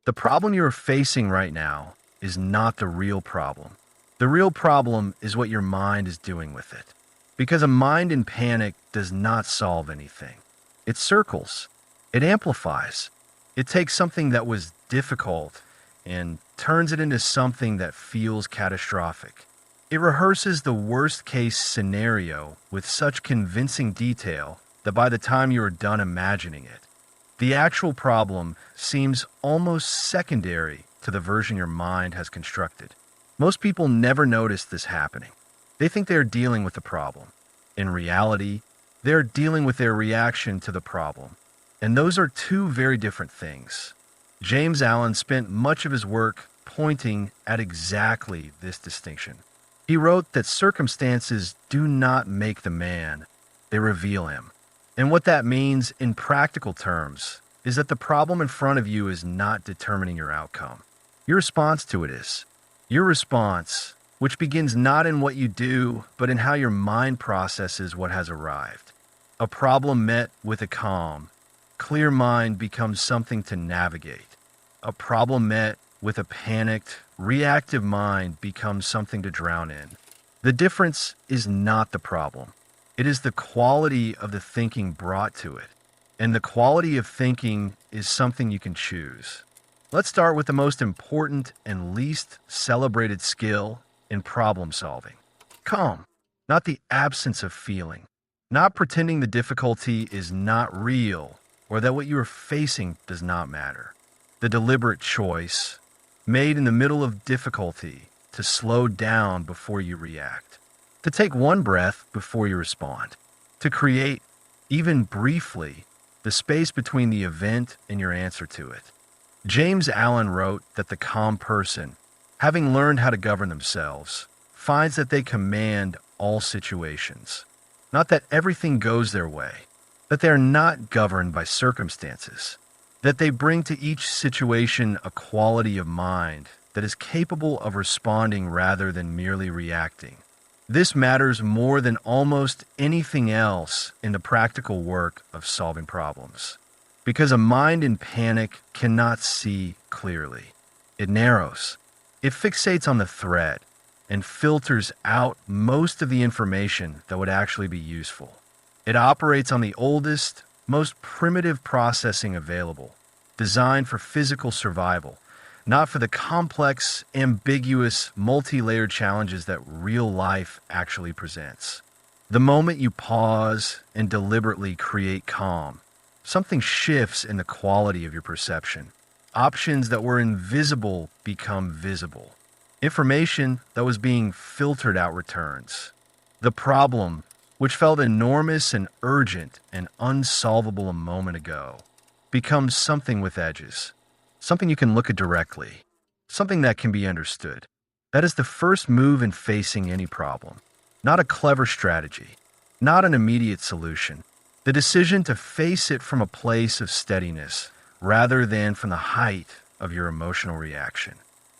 The problem you're facing right now is not the real problem. The real problem is what your mind is doing with it. Because a mind in panic does not solve anything. It circles, it amplifies, it takes something that was difficult and turns it into something that feels catastrophic. It rehearses the worst case scenario with such convincing detail that by the time you are done imagining it, the actual problem seems almost secondary to the version your mind has constructed. Most people never notice this happening. They think they are dealing with the problem. In reality, they are dealing with their reaction to the problem. And those are two very different things. James Allen spent much of his work pointing at exactly this distinction. He wrote that circumstances do not make the man, they reveal him. And what that means in practical terms is that the problem in front of you is not determining your outcome. Your response to it is. Your response, which begins not in what you do, but in how your mind processes what has arrived. A problem met with a calm, clear mind becomes something to navigate. A problem met with a panicked, reactive mind becomes something to drown in. The difference is not the problem. It is the quality of the thinking brought to it. And the quality of thinking is something you can choose. Let's start with the most important and least celebrated skill in problem solving. Calm, not the absence of feeling. Not pretending the difficulty is not real or that what you are facing does not matter. The deliberate choice, made in the middle of difficulty, to slow down before you react. To take one breath before you respond. To create, even briefly, the space between the event and your answer to it. James Allen wrote that the calm person, having learned how to govern themselves, finds that they command all situations. Not that everything goes their way, that they are not governed by circumstances, that they bring to each situation a quality of mind that is capable of responding rather than merely reacting. This matters more than almost anything else in the practical work of solving problems. Because a mind in panic cannot see clearly. It narrows. It fixates on the threat and filters out most of the information that would actually be useful. It operates on the oldest, most primitive processing available, designed for physical survival, not for the complex, ambiguous, multi-layered challenges that real life actually presents. The moment you pause and deliberately create calm, something shifts in the quality of your perception. Options that were invisible become visible. Information that was being filtered out returns. The problem, which felt enormous and urgent and unsolvable a moment ago, becomes something with edges. Something you can look at directly. Something that can be understood. That is the first move in facing any problem. Not a clever strategy. Not an immediate solution. The decision to face it from a place of steadiness rather than from the height of your emotional reaction.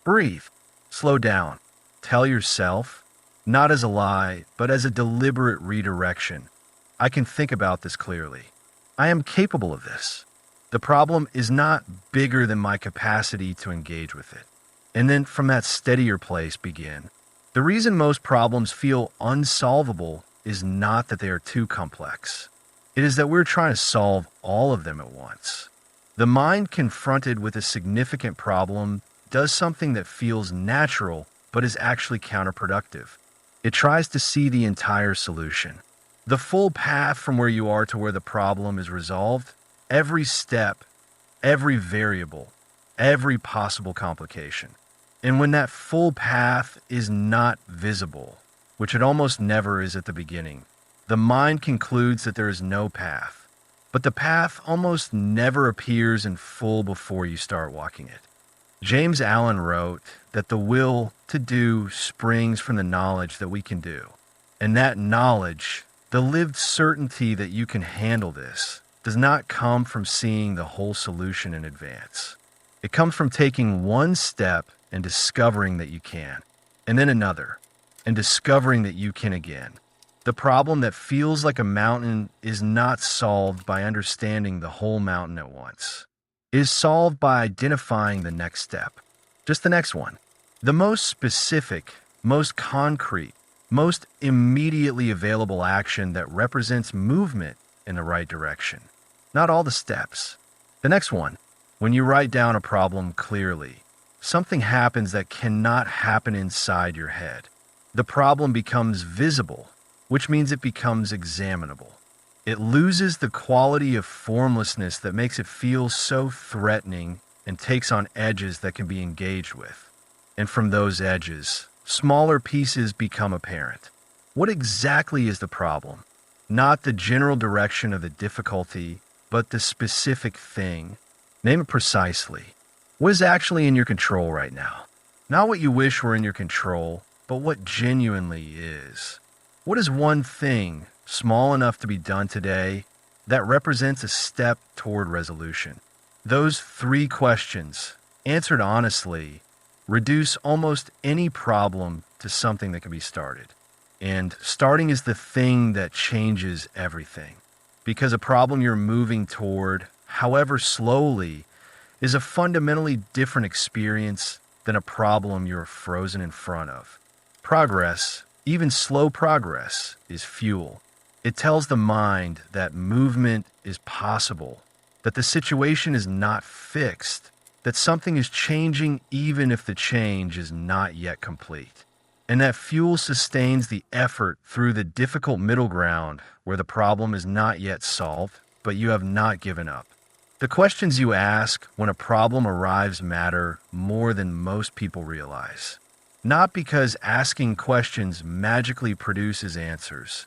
Breathe. Slow down. Tell yourself, not as a lie, but as a deliberate redirection. I can think about this clearly. I am capable of this. The problem is not bigger than my capacity to engage with it. And then from that steadier place begin. The reason most problems feel unsolvable is not that they are too complex. It is that we're trying to solve all of them at once. The mind confronted with a significant problem does something that feels natural but is actually counterproductive. It tries to see the entire solution. The full path from where you are to where the problem is resolved, every step, every variable, every possible complication. And when that full path is not visible, which it almost never is at the beginning, the mind concludes that there is no path. But the path almost never appears in full before you start walking it. James Allen wrote that the will to do springs from the knowledge that we can do. And that knowledge, the lived certainty that you can handle this, does not come from seeing the whole solution in advance. It comes from taking one step and discovering that you can, and then another, and discovering that you can again. The problem that feels like a mountain is not solved by understanding the whole mountain at once. is solved by identifying the next step. Just the next one. The most specific, most concrete, most immediately available action that represents movement in the right direction. Not all the steps. The next one. When you write down a problem clearly, something happens that cannot happen inside your head. The problem becomes visible, which means it becomes examinable. It loses the quality of formlessness that makes it feel so threatening and takes on edges that can be engaged with. And from those edges, smaller pieces become apparent. What exactly is the problem? Not the general direction of the difficulty, but the specific thing. Name it precisely. What is actually in your control right now? Not what you wish were in your control, but what genuinely is. What is one thing, small enough to be done today, that represents a step toward resolution? Those three questions, answered honestly, reduce almost any problem to something that can be started. And starting is the thing that changes everything. Because a problem you're moving toward, however slowly, is a fundamentally different experience than a problem you're frozen in front of. Progress, even slow progress, is fuel. It tells the mind that movement is possible, that the situation is not fixed, that something is changing even if the change is not yet complete. And that fuel sustains the effort through the difficult middle ground where the problem is not yet solved, but you have not given up. The questions you ask when a problem arrives matter more than most people realize. Not because asking questions magically produces answers,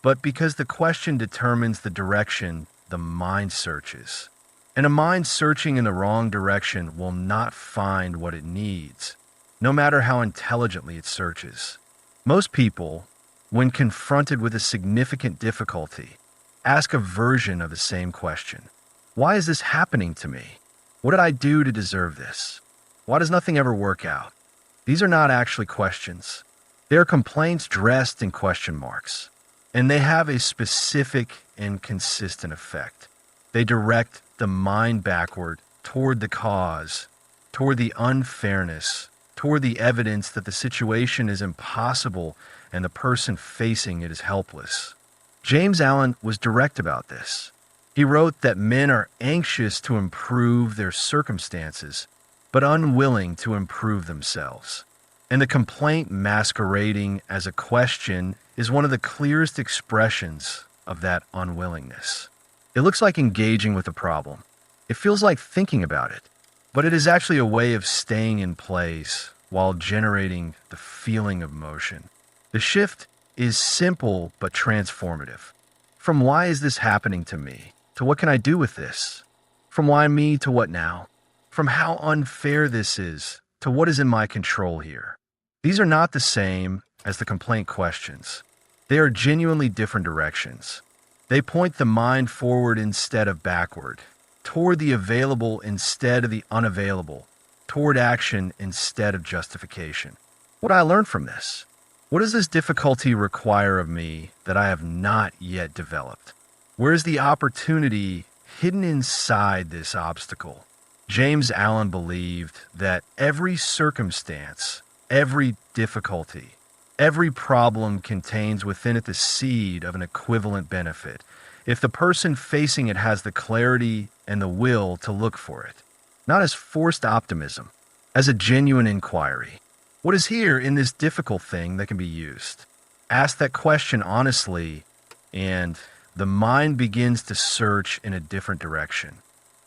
but because the question determines the direction the mind searches. And a mind searching in the wrong direction will not find what it needs, no matter how intelligently it searches. Most people, when confronted with a significant difficulty, ask a version of the same question. Why is this happening to me? What did I do to deserve this? Why does nothing ever work out? These are not actually questions. They are complaints dressed in question marks, and they have a specific and consistent effect. They direct the mind backward toward the cause, toward the unfairness, toward the evidence that the situation is impossible and the person facing it is helpless. James Allen was direct about this. He wrote that men are anxious to improve their circumstances, but unwilling to improve themselves. And the complaint masquerading as a question is one of the clearest expressions of that unwillingness. It looks like engaging with a problem. It feels like thinking about it, but it is actually a way of staying in place while generating the feeling of motion. The shift is simple but transformative. From why is this happening to me, to what can I do with this? From why me to what now? From how unfair this is to what is in my control here. These are not the same as the complaint questions. They are genuinely different directions. They point the mind forward instead of backward, toward the available instead of the unavailable, toward action instead of justification. What do I learn from this? What does this difficulty require of me that I have not yet developed? Where is the opportunity hidden inside this obstacle? James Allen believed that every circumstance, every difficulty, every problem contains within it the seed of an equivalent benefit, if the person facing it has the clarity and the will to look for it. Not as forced optimism, as a genuine inquiry. What is here in this difficult thing that can be used? Ask that question honestly, and the mind begins to search in a different direction.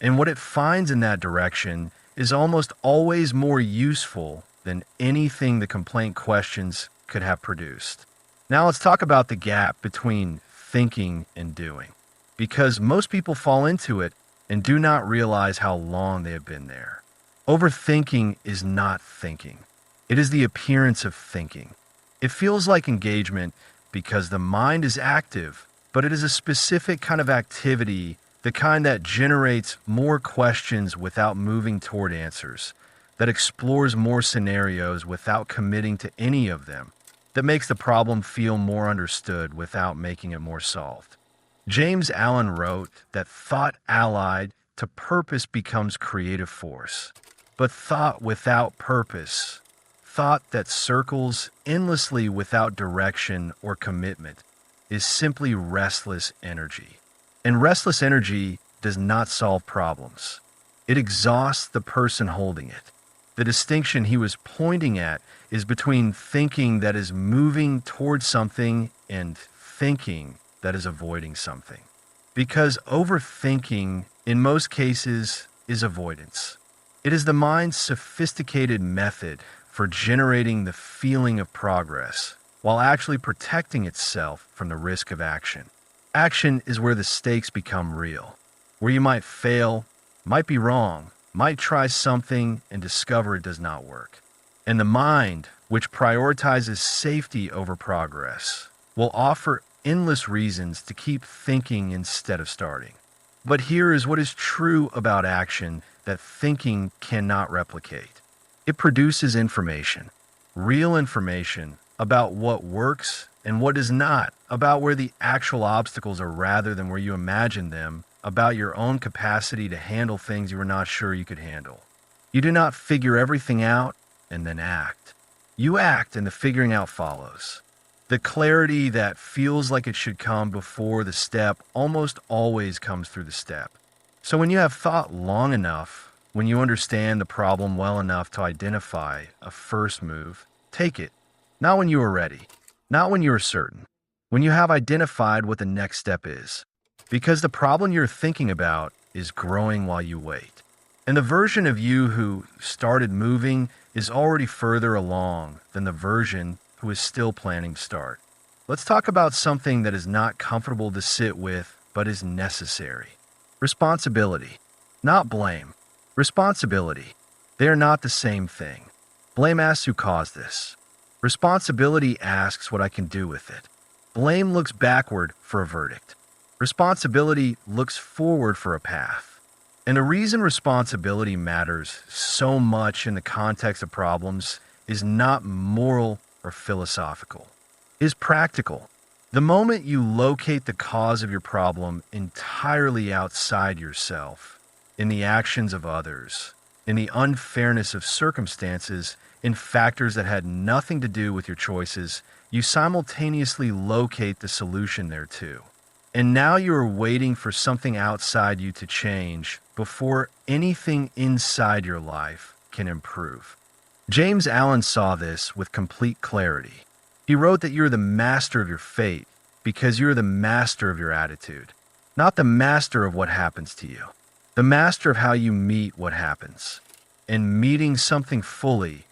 And what it finds in that direction is almost always more useful than anything the complaint questions could have produced. Now let's talk about the gap between thinking and doing, because most people fall into it and do not realize how long they have been there. Overthinking is not thinking. It is the appearance of thinking. It feels like engagement because the mind is active, but it is a specific kind of activity, the kind that generates more questions without moving toward answers, that explores more scenarios without committing to any of them, that makes the problem feel more understood without making it more solved. James Allen wrote that thought allied to purpose becomes creative force. But thought without purpose, thought that circles endlessly without direction or commitment, is simply restless energy. And restless energy does not solve problems. It exhausts the person holding it. The distinction he was pointing at is between thinking that is moving towards something and thinking that is avoiding something. Because overthinking, in most cases, is avoidance. It is the mind's sophisticated method for generating the feeling of progress while actually protecting itself from the risk of action. Action is where the stakes become real, where you might fail, might be wrong, might try something and discover it does not work. And the mind, which prioritizes safety over progress, will offer endless reasons to keep thinking instead of starting. But here is what is true about action that thinking cannot replicate. It produces information, real information about what works and what does not, about where the actual obstacles are rather than where you imagine them, about your own capacity to handle things you were not sure you could handle. You do not figure everything out and then act. You act and the figuring out follows. The clarity that feels like it should come before the step almost always comes through the step. So when you have thought long enough, when you understand the problem well enough to identify a first move, take it. Not when you are ready, not when you are certain, when you have identified what the next step is. Because the problem you're thinking about is growing while you wait. And the version of you who started moving is already further along than the version who is still planning to start. Let's talk about something that is not comfortable to sit with, but is necessary. Responsibility, not blame. Responsibility. They are not the same thing. Blame asks who caused this. Responsibility asks what I can do with it. Blame looks backward for a verdict. Responsibility looks forward for a path. And the reason responsibility matters so much in the context of problems is not moral or philosophical. It is practical. The moment you locate the cause of your problem entirely outside yourself, in the actions of others, in the unfairness of circumstances, in factors that had nothing to do with your choices, you simultaneously locate the solution thereto. And now you are waiting for something outside you to change before anything inside your life can improve. James Allen saw this with complete clarity. He wrote that you're the master of your fate because you're the master of your attitude, not the master of what happens to you, the master of how you meet what happens. And meeting something fully,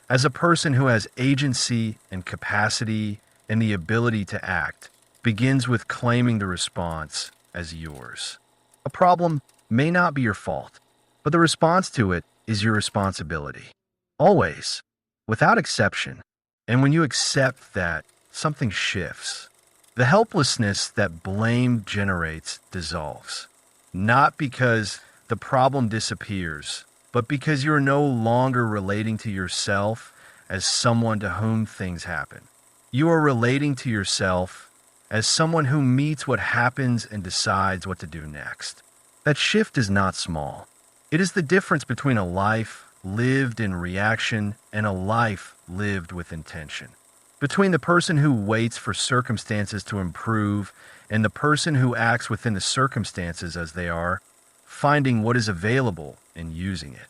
as a person who has agency and capacity and the ability to act, begins with claiming the response as yours. A problem may not be your fault, but the response to it is your responsibility. Always, without exception. And when you accept that, something shifts. The helplessness that blame generates dissolves. Not because the problem disappears, but because you're no longer relating to yourself as someone to whom things happen. You are relating to yourself as someone who meets what happens and decides what to do next. That shift is not small. It is the difference between a life lived in reaction and a life lived with intention. Between the person who waits for circumstances to improve and the person who acts within the circumstances as they are, finding what is available and using it.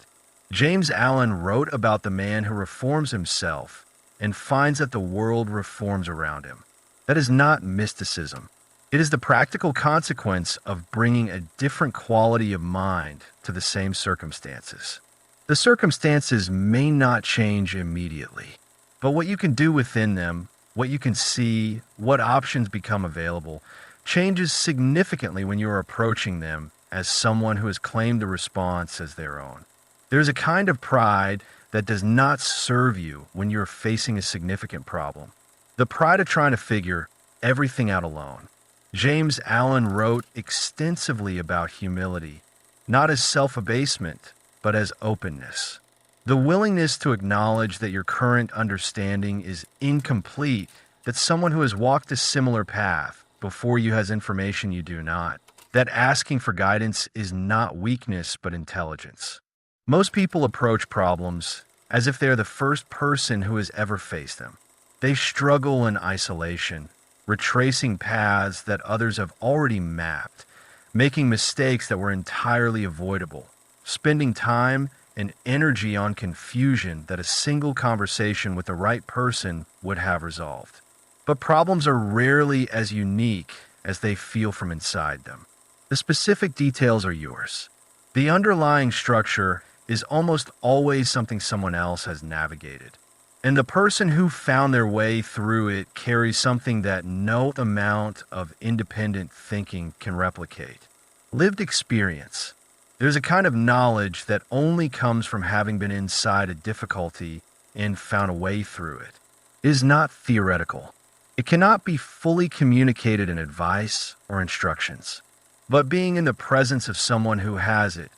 James Allen wrote about the man who reforms himself and finds that the world reforms around him. That is not mysticism. It is the practical consequence of bringing a different quality of mind to the same circumstances. The circumstances may not change immediately, but what you can do within them, what you can see, what options become available, changes significantly when you are approaching them as someone who has claimed the response as their own. There's a kind of pride that does not serve you when you're facing a significant problem. The pride of trying to figure everything out alone. James Allen wrote extensively about humility, not as self-abasement, but as openness. The willingness to acknowledge that your current understanding is incomplete, that someone who has walked a similar path before you has information you do not. that asking for guidance is not weakness but intelligence. Most people approach problems as if they're the first person who has ever faced them. They struggle in isolation, retracing paths that others have already mapped, making mistakes that were entirely avoidable, spending time and energy on confusion that a single conversation with the right person would have resolved. But problems are rarely as unique as they feel from inside them. The specific details are yours. The underlying structure is almost always something someone else has navigated. And the person who found their way through it carries something that no amount of independent thinking can replicate. Lived experience. There's a kind of knowledge that only comes from having been inside a difficulty and found a way through it. It is not theoretical. It cannot be fully communicated in advice or instructions. But being in the presence of someone who has it,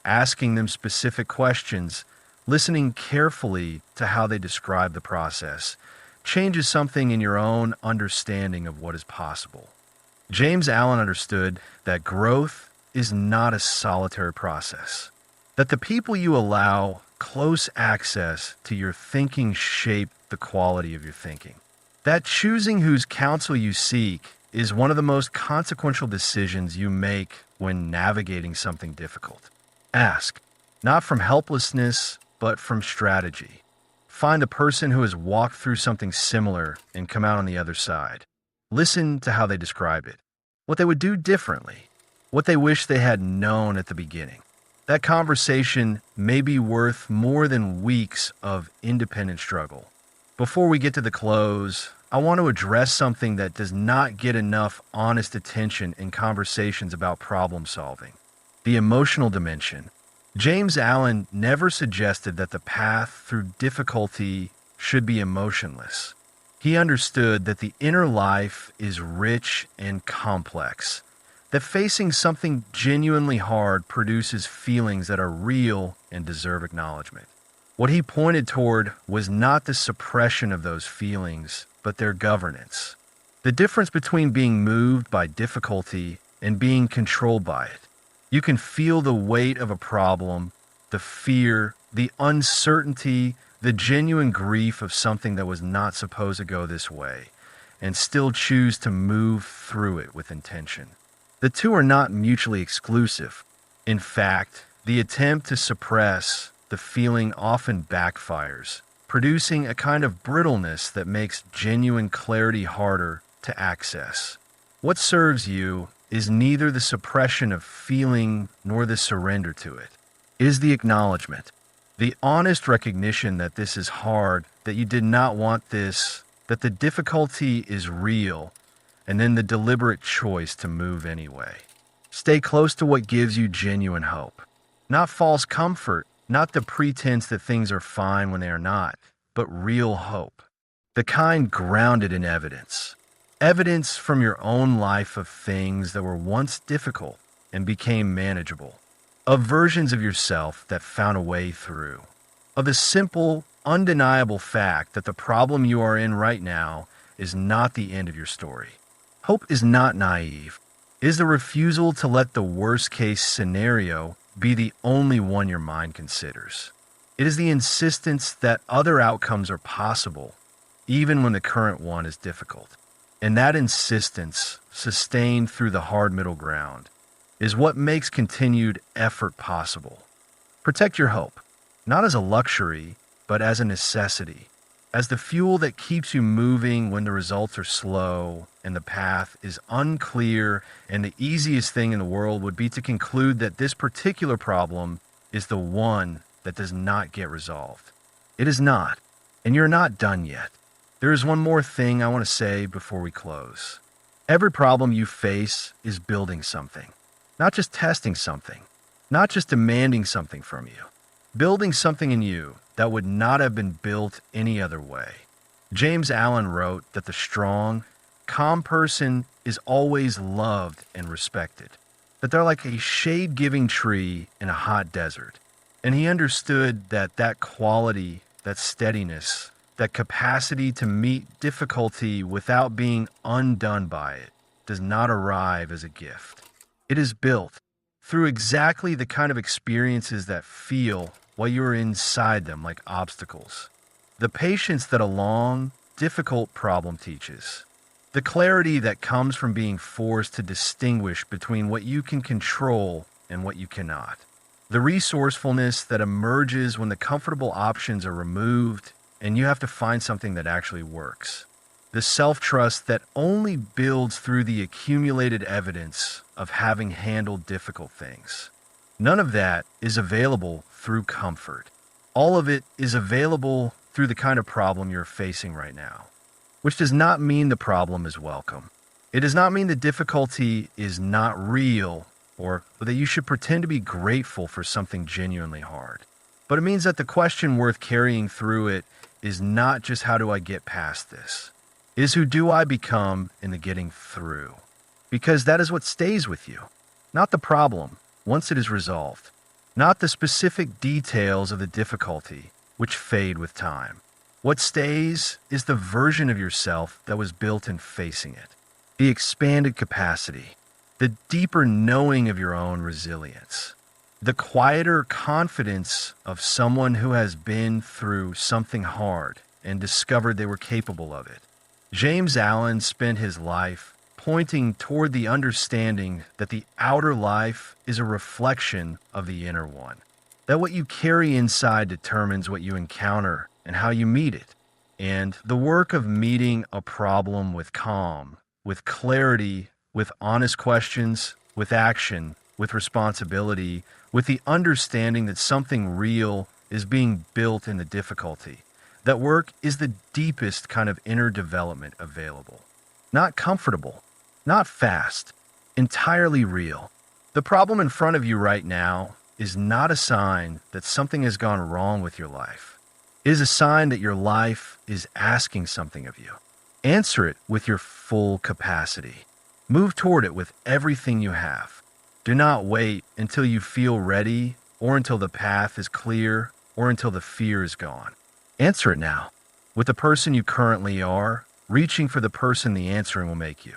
asking them specific questions, listening carefully to how they describe the process, changes something in your own understanding of what is possible. James Allen understood that growth is not a solitary process, that the people you allow close access to your thinking shape the quality of your thinking, that choosing whose counsel you seek is one of the most consequential decisions you make when navigating something difficult. Ask, not from helplessness, but from strategy. Find a person who has walked through something similar and come out on the other side. Listen to how they describe it, what they would do differently, what they wish they had known at the beginning. That conversation may be worth more than weeks of independent struggle. Before we get to the close, I want to address something that does not get enough honest attention in conversations about problem solving: the emotional dimension. James Allen never suggested that the path through difficulty should be emotionless. He understood that the inner life is rich and complex, that facing something genuinely hard produces feelings that are real and deserve acknowledgement. What he pointed toward was not the suppression of those feelings, but their governance. The difference between being moved by difficulty and being controlled by it. You can feel the weight of a problem, the fear, the uncertainty, the genuine grief of something that was not supposed to go this way, and still choose to move through it with intention. The two are not mutually exclusive. In fact, the attempt to suppress the feeling often backfires, producing a kind of brittleness that makes genuine clarity harder to access. What serves you is neither the suppression of feeling nor the surrender to it. It is the acknowledgement, the honest recognition that this is hard, that you did not want this, that the difficulty is real, and then the deliberate choice to move anyway. Stay close to what gives you genuine hope. Not false comfort, not the pretense that things are fine when they are not, but real hope. The kind grounded in evidence. Evidence from your own life of things that were once difficult and became manageable. Of versions of yourself that found a way through. Of the simple, undeniable fact that the problem you are in right now is not the end of your story. Hope is not naive. It is the refusal to let the worst case scenario be the only one your mind considers. It is the insistence that other outcomes are possible, even when the current one is difficult. And that insistence, sustained through the hard middle ground, is what makes continued effort possible. Protect your hope, not as a luxury, but as a necessity, as the fuel that keeps you moving when the results are slow and the path is unclear, and the easiest thing in the world would be to conclude that this particular problem is the one that does not get resolved. It is not, and you're not done yet. There is one more thing I want to say before we close. Every problem you face is building something, not just testing something, not just demanding something from you. Building something in you that would not have been built any other way. James Allen wrote that the strong, calm person is always loved and respected, that they're like a shade-giving tree in a hot desert. And he understood that that quality, that steadiness, that capacity to meet difficulty without being undone by it does not arrive as a gift. It is built through exactly the kind of experiences that feel while you are inside them like obstacles. The patience that a long, difficult problem teaches. The clarity that comes from being forced to distinguish between what you can control and what you cannot. The resourcefulness that emerges when the comfortable options are removed and you have to find something that actually works. The self-trust that only builds through the accumulated evidence of having handled difficult things. None of that is available through comfort. All of it is available through the kind of problem you're facing right now, which does not mean the problem is welcome. It does not mean the difficulty is not real or that you should pretend to be grateful for something genuinely hard. But it means that the question worth carrying through it is not just how do I get past this? It is who do I become in the getting through? Because that is what stays with you, not the problem once it is resolved, not the specific details of the difficulty which fade with time. What stays is the version of yourself that was built in facing it, the expanded capacity, the deeper knowing of your own resilience, the quieter confidence of someone who has been through something hard and discovered they were capable of it. James Allen spent his life pointing toward the understanding that the outer life is a reflection of the inner one, that what you carry inside determines what you encounter and how you meet it. And the work of meeting a problem with calm, with clarity, with honest questions, with action, with responsibility, with the understanding that something real is being built in the difficulty. That work is the deepest kind of inner development available. Not comfortable, not fast, entirely real. The problem in front of you right now is not a sign that something has gone wrong with your life. It is a sign that your life is asking something of you. Answer it with your full capacity. Move toward it with everything you have. Do not wait until you feel ready or until the path is clear or until the fear is gone. Answer it now, with the person you currently are, reaching for the person the answering will make you.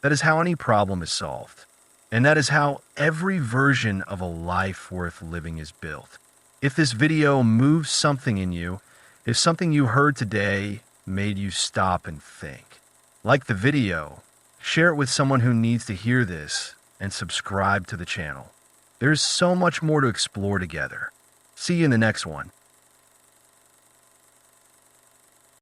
That is how any problem is solved. And that is how every version of a life worth living is built. If this video moves something in you, if something you heard today made you stop and think, like the video, share it with someone who needs to hear this and subscribe to the channel. There's so much more to explore together. See you in the next one.